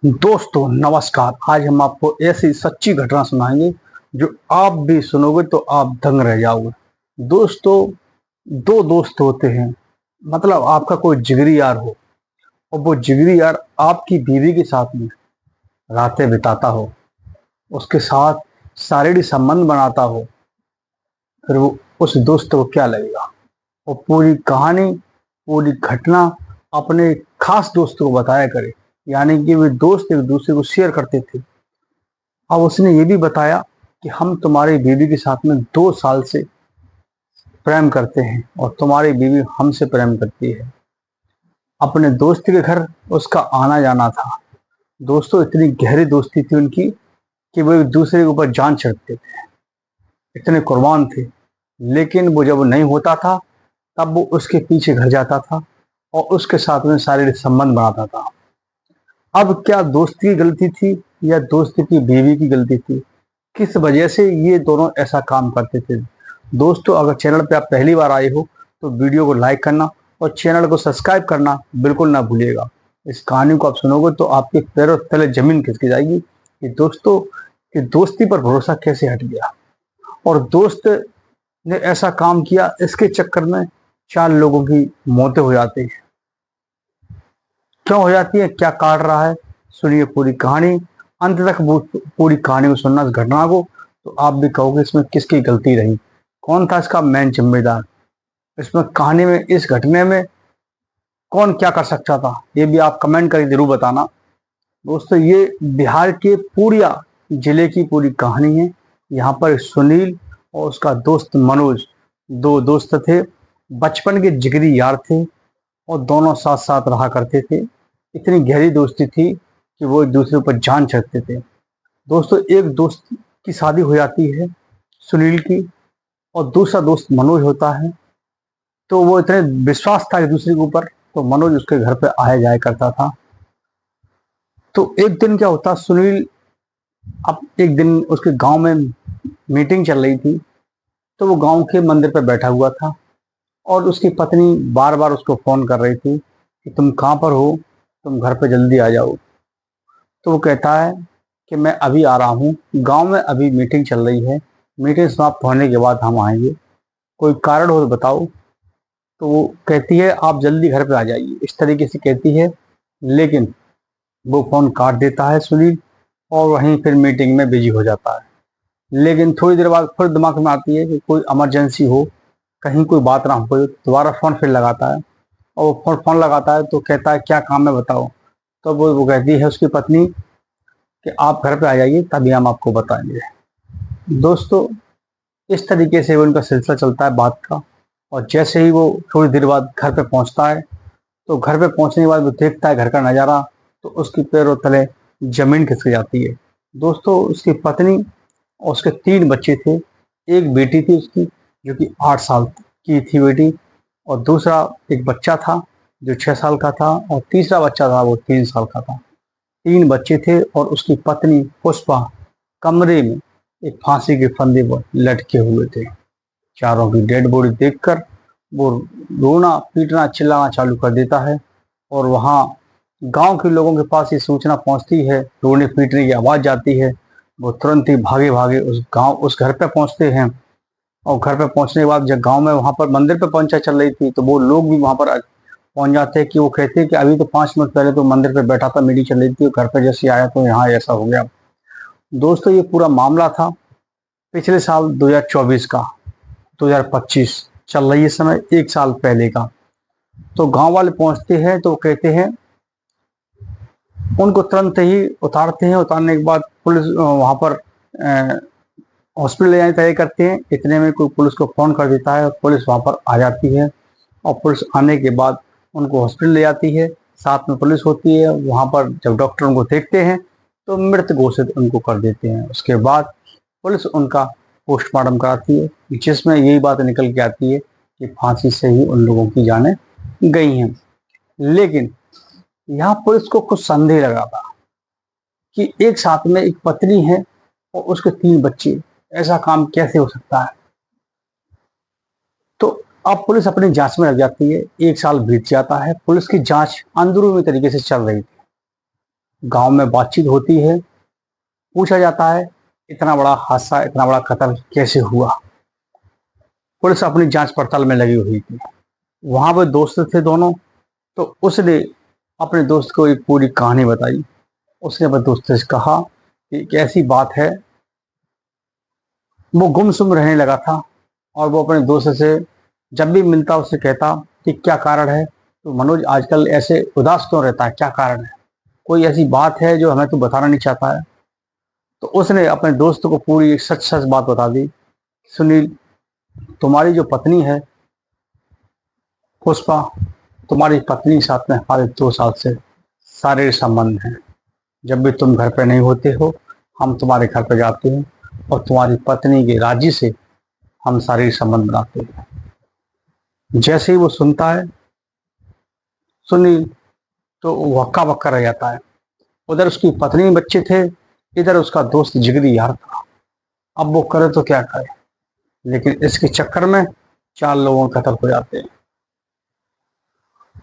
दोस्तों नमस्कार। आज हम आपको ऐसी सच्ची घटना सुनाएंगे जो आप भी सुनोगे तो आप दंग रह जाओगे। दोस्तों, दो दोस्त होते हैं, मतलब आपका कोई जिगरी यार हो और वो जिगरी यार आपकी बीवी के साथ में रातें बिताता हो, उसके साथ शारीरिक संबंध बनाता हो, फिर वो उस दोस्त को क्या लगेगा। वो पूरी कहानी, पूरी घटना अपने खास दोस्त को बताया करे, यानी कि वे दोस्त एक दूसरे को शेयर करते थे। अब उसने ये भी बताया कि हम तुम्हारी बीवी के साथ में 2 साल से प्रेम करते हैं और तुम्हारी बीवी हमसे प्रेम करती है। अपने दोस्त के घर उसका आना जाना था। दोस्तों, इतनी गहरी दोस्ती थी उनकी कि वो एक दूसरे के ऊपर जान छिड़कते थे, इतने कुर्बान थे। लेकिन वो जब नहीं होता था तब वो उसके पीछे घर जाता था और उसके साथ में शारीरिक संबंध बनाता था। अब क्या दोस्त की गलती थी या दोस्त की बीवी की गलती थी? किस वजह से ये दोनों ऐसा काम करते थे? दोस्तों, अगर चैनल पे आप पहली बार आए हो तो वीडियो को लाइक करना और चैनल को सब्सक्राइब करना बिल्कुल ना भूलिएगा। इस कहानी को आप सुनोगे तो आपके पैरों तले जमीन खिसक जाएगी कि दोस्तों कि दोस्ती पर भरोसा कैसे हट गया और दोस्त ने ऐसा काम किया, इसके चक्कर में 4 लोगों की मौतें हो जाती है। क्यों हो जाती है, क्या काट रहा है, सुनिए पूरी कहानी अंत तक। पूरी कहानी को सुनना, इस घटना को, तो आप भी कहोगे इसमें किसकी गलती रही, कौन था इसका मेन जिम्मेदार, इसमें कहानी में, इस घटने में कौन क्या कर सकता था, ये भी आप कमेंट करके जरूर बताना। दोस्तों, ये बिहार के पूरिया जिले की पूरी कहानी है। यहाँ पर सुनील और उसका दोस्त मनोज, दो दोस्त थे, बचपन के जिगरी यार थे और दोनों साथ साथ रहा करते थे। इतनी गहरी दोस्ती थी कि वो एक दूसरे पर जान चढ़ते थे। दोस्तों, एक दोस्त की शादी हो जाती है सुनील की और दूसरा दोस्त मनोज होता है। तो वो इतने विश्वास था एक दूसरे के ऊपर, तो मनोज उसके घर पे आया जाया करता था। तो एक दिन क्या होता, सुनील, अब एक दिन उसके गांव में मीटिंग चल रही थी, तो वो गांव के मंदिर पर बैठा हुआ था और उसकी पत्नी बार बार उसको फोन कर रही थी कि तुम कहाँ पर हो, तुम घर पे जल्दी आ जाओ। तो वो कहता है कि मैं अभी आ रहा हूँ, गांव में अभी मीटिंग चल रही है, मीटिंग समाप्त होने के बाद हम आएंगे, कोई कारण हो तो बताओ। तो वो कहती है आप जल्दी घर पे आ जाइए, इस तरीके से कहती है। लेकिन वो फोन काट देता है सुनील और वहीं फिर मीटिंग में बिजी हो जाता है। लेकिन थोड़ी देर बाद फिर दिमाग में आती है कि कोई इमरजेंसी हो, कहीं कोई बात ना हो, कोई दोबारा फोन फिर लगाता है और वो फोन लगाता है तो कहता है क्या काम है बताओ। तो वो कहती है उसकी पत्नी कि आप घर पे आ जाइए तभी हम आपको बताएंगे। दोस्तों, इस तरीके से वो उनका सिलसिला चलता है बात का। और जैसे ही वो थोड़ी देर बाद घर पे पहुंचता है, तो घर पे पहुंचने के बाद वो देखता है घर का नज़ारा, तो उसकी पैरों तले जमीन खिसक जाती है। दोस्तों, उसकी पत्नी और उसके 3 बच्चे थे। एक बेटी थी उसकी जो कि 8 साल की थी बेटी, और दूसरा एक बच्चा था जो 6 साल का था, और तीसरा बच्चा था वो 3 साल का था। 3 बच्चे थे और उसकी पत्नी पुष्पा कमरे में एक फांसी के फंदे पर लटके हुए थे। चारों की डेड बॉडी देखकर वो रोना पीटना चिल्लाना चालू कर देता है और वहाँ गांव के लोगों के पास ये सूचना पहुंचती है, रोने पीटने की आवाज़ जाती है। वो तुरंत ही भागे भागे उस घर पे पहुंचते हैं। और घर पे पहुंचने के बाद जब गांव में वहां पर मंदिर पे पंचा चल रही थी, तो वो लोग भी वहां पर पहुंच जाते हैं कि वो कहते हैं कि अभी तो 5 मिनट पहले तो मंदिर पे बैठा था, मीटिंग चल रही थी, घर पे जैसे आया तो यहाँ ऐसा हो गया। दोस्तों, ये पूरा मामला था पिछले साल 2024 का, 2025 चल रही है समय, 1 साल पहले का। तो गांव वाले पहुंचते हैं तो कहते हैं, उनको तुरंत ही उतारते हैं। उतारने के बाद पुलिस वहां पर हॉस्पिटल ले जाने की तैयारी करते हैं। इतने में कोई पुलिस को फोन कर देता है और पुलिस वहां पर आ जाती है। और पुलिस आने के बाद उनको हॉस्पिटल ले जाती है, साथ में पुलिस होती है। वहां पर जब डॉक्टर उनको देखते हैं तो मृत घोषित उनको कर देते हैं। उसके बाद पुलिस उनका पोस्टमार्टम कराती है, जिसमें यही बात निकल के आती है कि फांसी से ही उन लोगों की जानें गई हैं। लेकिन यहाँ पुलिस को कुछ संदेह लगा था कि एक साथ में एक पत्नी है और उसके 3 बच्चे, ऐसा काम कैसे हो सकता है। तो अब पुलिस अपनी जांच में लग जाती है। 1 साल बीत जाता है, पुलिस की जांच अंदरूनी तरीके से चल रही थी। गांव में बातचीत होती है, पूछा जाता है इतना बड़ा हादसा, इतना बड़ा कत्ल कैसे हुआ। पुलिस अपनी जांच पड़ताल में लगी हुई थी। वहां पर दोस्त थे दोनों, तो उसने अपने दोस्त को एक पूरी कहानी बताई। उसने अपने दोस्त से कहा कि एक ऐसी बात है, वो गुमसुम रहने लगा था और वो अपने दोस्त से जब भी मिलता उससे कहता कि क्या कारण है, तो मनोज आजकल ऐसे उदास क्यों रहता है, क्या कारण है, कोई ऐसी बात है जो हमें तू बताना नहीं चाहता है। तो उसने अपने दोस्त को पूरी एक सच सच बात बता दी। सुनील, तुम्हारी जो पत्नी है पुष्पा, तुम्हारी पत्नी के साथ में हमारे 2 साल से शारीरिक संबंध हैं। जब भी तुम घर पे नहीं होते हो, हम तुम्हारे घर पे जाते हैं और तुम्हारी पत्नी के राजी से हम शारीरिक संबंध बनाते हैं। जैसे ही वो सुनता है सुनील, तो वो हक्का बक्का रह जाता है। उधर उसकी पत्नी बच्चे थे, इधर उसका दोस्त जिगरी यार था। अब वो करे तो क्या करे, लेकिन इसके चक्कर में 4 लोगों का कत्ल हो जाते हैं।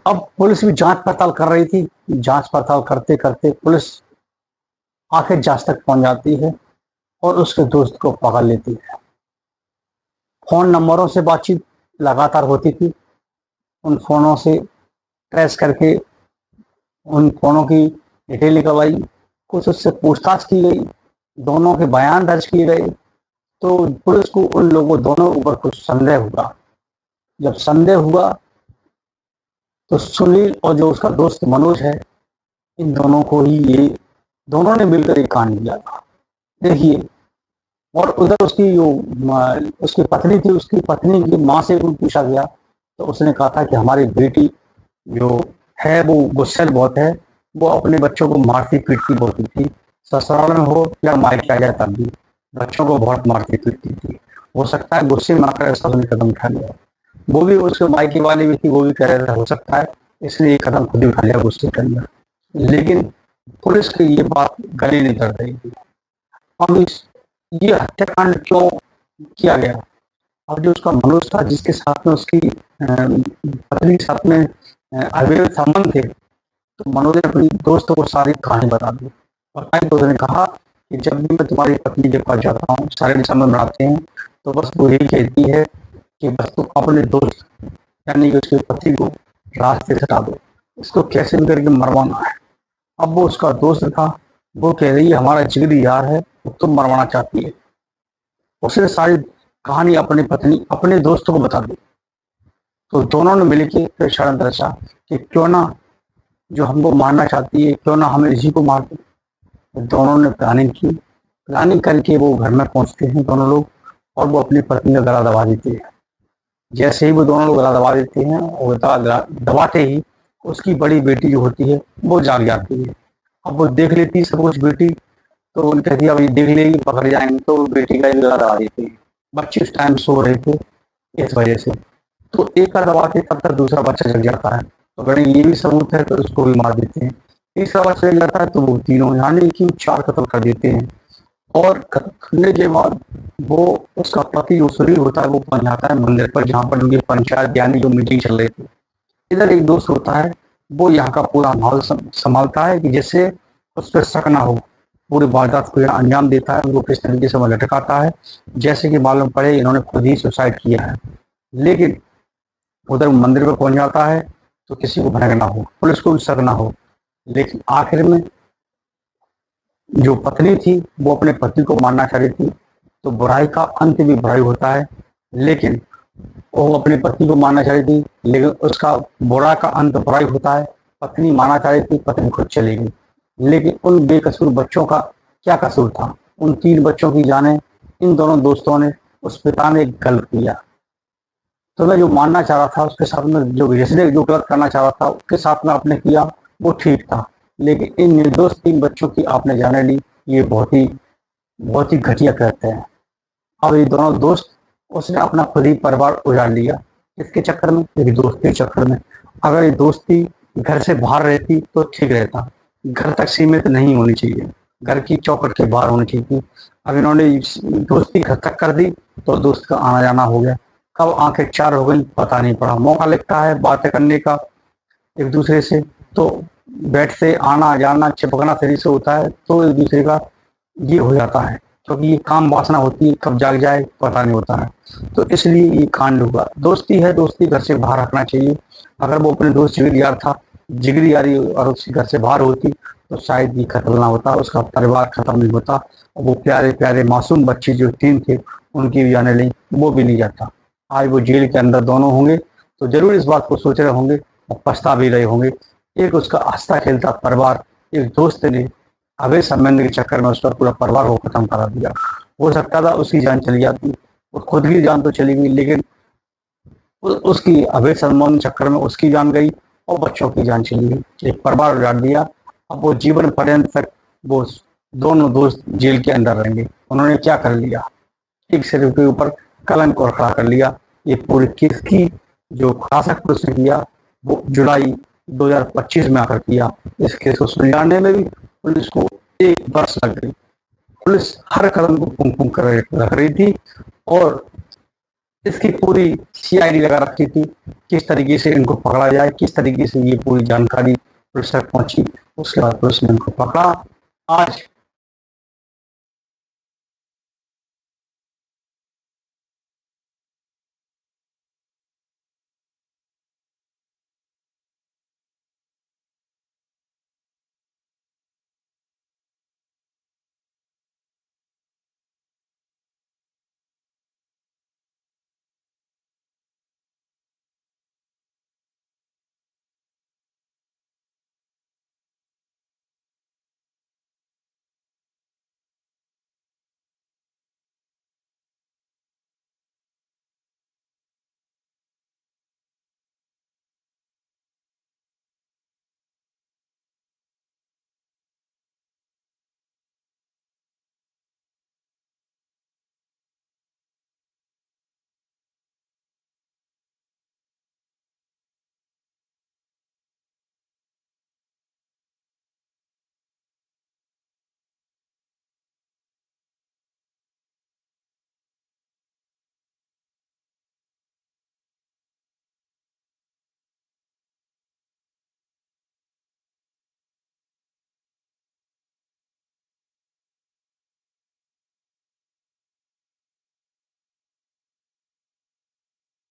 अब पुलिस भी जांच पड़ताल कर रही थी। जांच पड़ताल करते करते पुलिस आखिर जांच तक पहुंच जाती है और उसके दोस्त को पकड़ लेती है। फोन नंबरों से बातचीत लगातार होती थी। उन फोनों से ट्रेस करके उन फोनों की डिटेल निकलवाई, कुछ उससे पूछताछ की गई, दोनों के बयान दर्ज किए गए। तो पुलिस को उन लोगों दोनों ऊपर कुछ संदेह हुआ। जब संदेह हुआ तो सुनील और जो उसका दोस्त मनोज है, इन दोनों को ही ये दोनों ने मिलकर एक कांड किया था, देखिए। और उधर उसकी जो उसकी पत्नी थी, उसकी पत्नी की माँ से भी पूछा गया, तो उसने कहा था कि हमारी बेटी जो है वो गुस्सैल बहुत है, वो अपने बच्चों को मारती पीटती बहुत थी, ससुराल में हो या मायके आ जाए तब भी बच्चों को बहुत मारती पीटती थी। हो सकता है गुस्से में आकर ऐसा उसने कदम उठा लिया। वो भी उसके मायके वाली भी थी, वो भी कह रहे थे हो सकता है इसलिए ये कदम खुद ही उठा लिया गुस्से के अंदर। लेकिन पुलिस की ये बात गले नहीं कर रही थी। अब ये हत्याकांड क्यों किया गया? अब जो उसका मनोज था, जिसके साथ में उसकी पत्नी के साथ में अवैध संबंध थे, तो मनोज ने अपनी दोस्तों को सारी कहानी बता दी। बताई तो उसने कहा कि जब भी मैं तुम्हारी पत्नी के पास जाता हूँ, शारीरिक संबंध बनाते हैं, तो बस वो यही कहती है कि बस तुम अपने दोस्त यानी कि उसके पति को रास्ते से हटा दो, इसको कैसे भी करके मरवाना है। अब वो उसका दोस्त था, वो कह रही है हमारा जिगरी यार है, तो तुम मरवाना चाहती है। उसने सारी कहानी अपनी पत्नी अपने दोस्तों को बता दी। तो दोनों ने मिलकर फिर षड्यंत्र रचा कि क्यों ना जो हमको मारना चाहती है, क्यों ना हम इसी को मार दें। तो दोनों ने प्लानिंग की। प्लानिंग करके वो घर में पहुंचते हैं दोनों लोग, और वो अपनी पत्नी का गला दबा देते हैं। जैसे ही वो दोनों लोग गला दबा देते हैं, और गला दबाते ही उसकी बड़ी बेटी जो होती है वो जाग जाती है। अब वो देख लेती है सब कुछ बेटी, तो उन्होंने कहती है अब ये देख लेगी पकड़ जाएंगे, तो बेटी का गला दबा देते हैं। बच्चे उस टाइम सो रहे थे इस वजह से, तो एक का दबाते तब तक दूसरा बच्चा जग जाता है, तो अगर ये भी सबूत है तो उसको भी मार देते हैं। तीसरा बच्चा जग जाता है तो वो तीनों यानी कि 4 कत्ल कर देते हैं। और करने के बाद वो उसका पति जो सुनील होता है वो पहुंच जाता है मंदिर पर, जहाँ पर उनकी पंचायत यानी जो मीटिंग चल रही थी। इधर एक दोस्त होता है, वो यहाँ का पूरा माहौल संभालता है कि जैसे उस पर शक ना हो, पूरी वारदात को अंजाम देता है, उनको किस तरीके से वो लटकाता है जैसे कि मालूम पड़े इन्होंने खुद ही सुसाइड किया है। लेकिन उधर मंदिर पर पहुंच जाता है तो किसी को भनक ना हो, पुलिस को भी शक ना हो। लेकिन आखिर में जो पत्नी थी वो अपने पति को मारना चाह रही थी, तो बुराई का अंत भी बुराई होता है। लेकिन वो अपने पति को मारना चाह रही थी, लेकिन उसका बुरा का अंत बुराई होता है। पत्नी मारना चाह रही थी, पत्नी खुद चली गई। लेकिन उन बेकसूर बच्चों का क्या कसूर था? उन 3 बच्चों की जाने इन दोनों दोस्तों ने, उस पिता ने गलत किया। तो मैं जो मानना चाह रहा था उसके साथ में, जो जिसने जो गलत करना चाह रहा था उसके साथ में आपने किया वो ठीक था, लेकिन इन निर्दोष 3 बच्चों की आपने जाने ली, ये बहुत ही घटिया कहते हैं। अब ये दोनों दोस्त, उसने अपना खुद ही परिवार उजाड़ लिया। इसके चक्कर में, एक दोस्ती के चक्कर में। अगर ये दोस्ती घर से बाहर रहती तो ठीक रहता, घर तक सीमित नहीं होनी चाहिए, घर की चौखट के बाहर होनी चाहिए। अब इन्होंने दोस्ती घर तक कर दी तो दोस्त का आना जाना हो गया। कब आंखें 4 हो गई पता नहीं पड़ा। मौका लगता है बातें करने का एक दूसरे से, तो बेड से आना जाना चिपकना शरीर से होता है, तो एक दूसरे का ये हो जाता है, क्योंकि ये काम वासना होती है, कब जाग जाए पता नहीं होता है। तो इसलिए ये कांड हुआ। दोस्ती है, दोस्ती घर से बाहर रखना चाहिए। अगर वो अपने दोस्त जिगरी यार था, जिगरी यारी और उसके घर से बाहर होती तो शायद ये खत्म ना होता, उसका परिवार खत्म नहीं होता, और वो प्यारे प्यारे मासूम बच्चे जो 3 थे उनकी भी जाने ली, वो भी नहीं जाता। आज वो जेल के अंदर दोनों होंगे तो जरूर इस बात को सोच रहे होंगे और पछता भी रहे होंगे। एक उसका हंसता खेलता परिवार, एक दोस्त ने अवैध संबंध के चक्कर में उसका पूरा परिवार को खत्म करा दिया। हो सकता था उसकी जान चली जाती, और खुद की जान तो चली गई, लेकिन उसकी अवैध संबंध के चक्कर में उसकी जान गई और बच्चों की जान चली गई, एक परिवार उजाड़ दिया। अब वो जीवन पर्यंत तक वो दोनों दोस्त जेल के अंदर रहेंगे। उन्होंने क्या कर लिया, एक सिर के ऊपर कलंक और खड़ा कर लिया। ये पूरी केस की जो खुलासा पुलिस ने किया वो जुलाई 2025 में आकर किया। इस केस को सुलझाने में भी पुलिस को 1 वर्ष लग गई। पुलिस हर कदम को पुंग कर रख रही थी, और इसकी पूरी सीआईडी लगा रखी थी, किस तरीके से इनको पकड़ा जाए, किस तरीके से ये पूरी जानकारी पुलिस तक पहुंची। उसके बाद पुलिस ने इनको पकड़ा। आज